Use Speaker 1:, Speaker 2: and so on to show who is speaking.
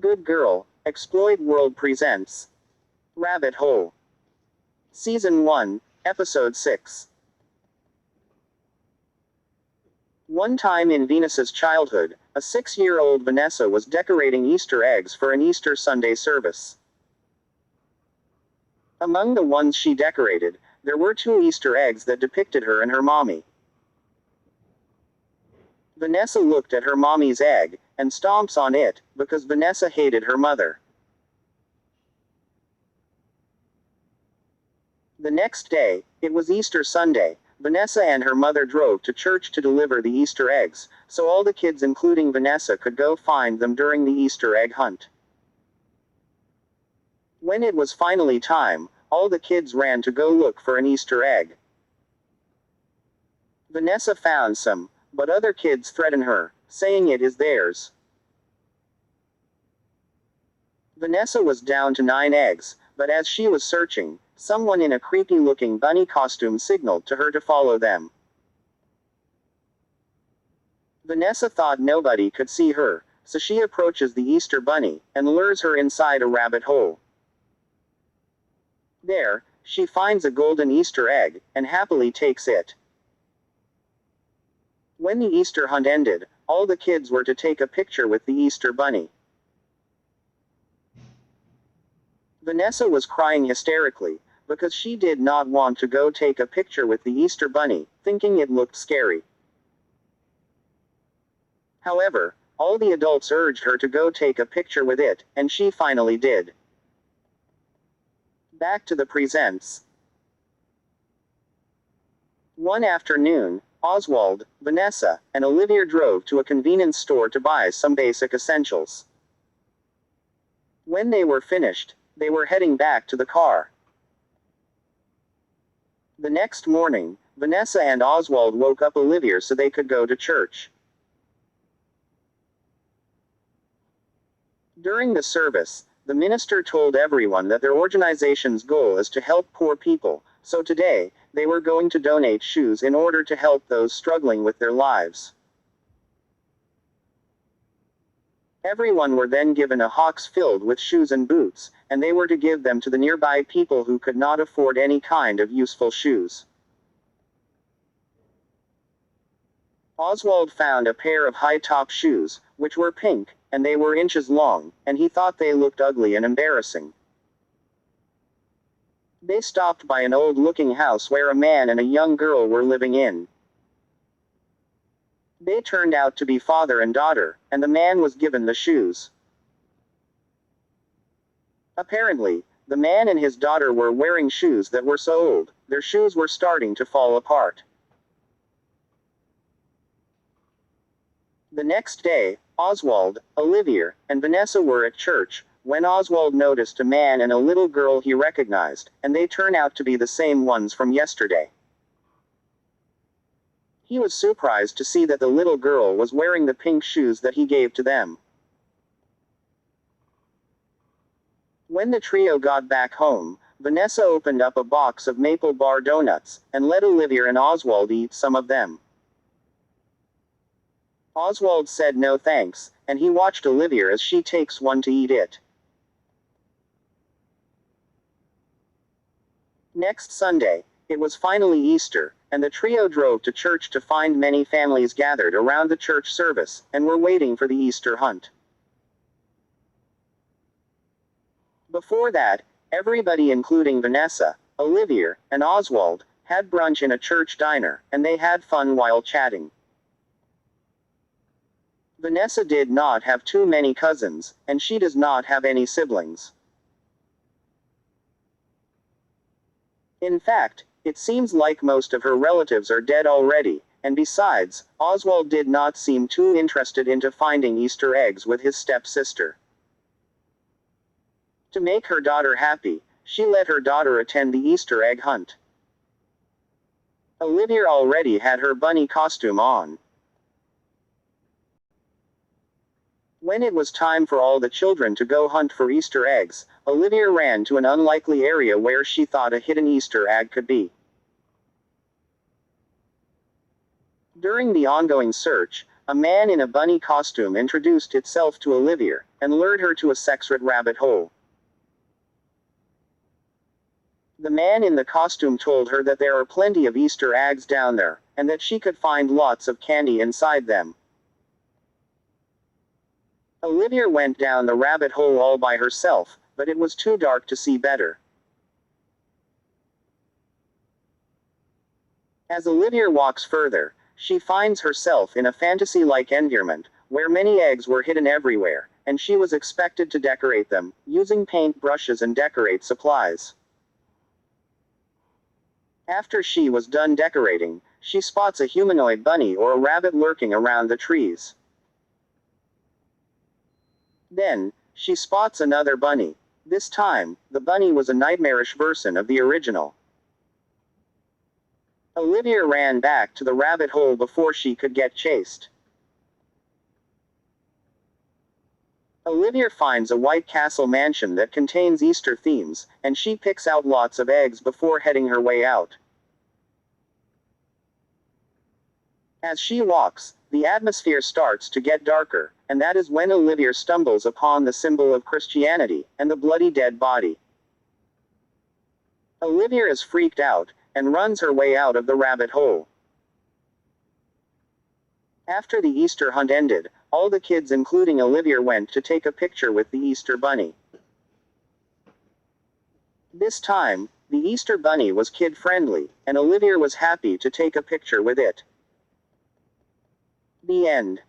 Speaker 1: Good Girl, Exploit World presents Rabbit Hole. Season 1, Episode 6. One time in Venus's childhood, a 6-year-old Vanessa was decorating Easter eggs for an Easter Sunday service. Among the ones she decorated, there were 2 Easter eggs that depicted her and her mommy. Vanessa looked at her mommy's egg, and stomps on it, because Vanessa hated her mother. The next day, it was Easter Sunday. Vanessa and her mother drove to church to deliver the Easter eggs, so all the kids including Vanessa could go find them during the Easter egg hunt. When it was finally time, all the kids ran to go look for an Easter egg. Vanessa found some, but other kids threatened her, saying it is theirs. Vanessa was down to 9 eggs, but as she was searching, someone in a creepy-looking bunny costume signaled to her to follow them. Vanessa thought nobody could see her, so she approaches the Easter bunny, and lures her inside a rabbit hole. There, she finds a golden Easter egg, and happily takes it. When the Easter hunt ended, all the kids were to take a picture with the Easter bunny. Vanessa was crying hysterically, because she did not want to go take a picture with the Easter bunny, thinking it looked scary. However, all the adults urged her to go take a picture with it, and she finally did. Back to the presents. One afternoon, Oswald, Vanessa, and Olivia drove to a convenience store to buy some basic essentials. When they were finished, they were heading back to the car. The next morning, Vanessa and Oswald woke up Olivia so they could go to church. During the service, the minister told everyone that their organization's goal is to help poor people, so today, they were going to donate shoes in order to help those struggling with their lives. Everyone were then given a box filled with shoes and boots, and they were to give them to the nearby people who could not afford any kind of useful shoes. Oswald found a pair of high-top shoes, which were pink, and they were inches long, and he thought they looked ugly and embarrassing. They stopped by an old-looking house where a man and a young girl were living in. They turned out to be father and daughter, and the man was given the shoes. Apparently, the man and his daughter were wearing shoes that were so old, their shoes were starting to fall apart. The next day, Oswald, Olivia, and Vanessa were at church, when Oswald noticed a man and a little girl he recognized, and they turned out to be the same ones from yesterday. He was surprised to see that the little girl was wearing the pink shoes that he gave to them. When the trio got back home, Vanessa opened up a box of maple bar donuts, and let Olivia and Oswald eat some of them. Oswald said no thanks, and he watched Olivia as she takes one to eat it. Next Sunday, it was finally Easter, and the trio drove to church to find many families gathered around the church service, and were waiting for the Easter hunt. Before that, everybody including Vanessa, Olivia, and Oswald, had brunch in a church diner, and they had fun while chatting. Vanessa did not have too many cousins, and she does not have any siblings. In fact, it seems like most of her relatives are dead already, and besides, Oswald did not seem too interested into finding Easter eggs with his stepsister. To make her daughter happy, she let her daughter attend the Easter egg hunt. Olivia already had her bunny costume on. When it was time for all the children to go hunt for Easter eggs, Olivia ran to an unlikely area where she thought a hidden Easter egg could be. During the ongoing search, a man in a bunny costume introduced itself to Olivia, and lured her to a secret rabbit hole. The man in the costume told her that there are plenty of Easter eggs down there, and that she could find lots of candy inside them. Olivia went down the rabbit hole all by herself, but it was too dark to see better. As Olivia walks further, she finds herself in a fantasy-like environment, where many eggs were hidden everywhere, and she was expected to decorate them, using paint brushes and decorate supplies. After she was done decorating, she spots a humanoid bunny or a rabbit lurking around the trees. Then, she spots another bunny. This time, the bunny was a nightmarish version of the original. Olivia ran back to the rabbit hole before she could get chased. Olivia finds a White Castle mansion that contains Easter themes, and she picks out lots of eggs before heading her way out. As she walks, the atmosphere starts to get darker, and that is when Olivia stumbles upon the symbol of Christianity, and the bloody dead body. Olivia is freaked out, and runs her way out of the rabbit hole. After the Easter hunt ended, all the kids including Olivia went to take a picture with the Easter bunny. This time, the Easter bunny was kid-friendly, and Olivia was happy to take a picture with it. The end.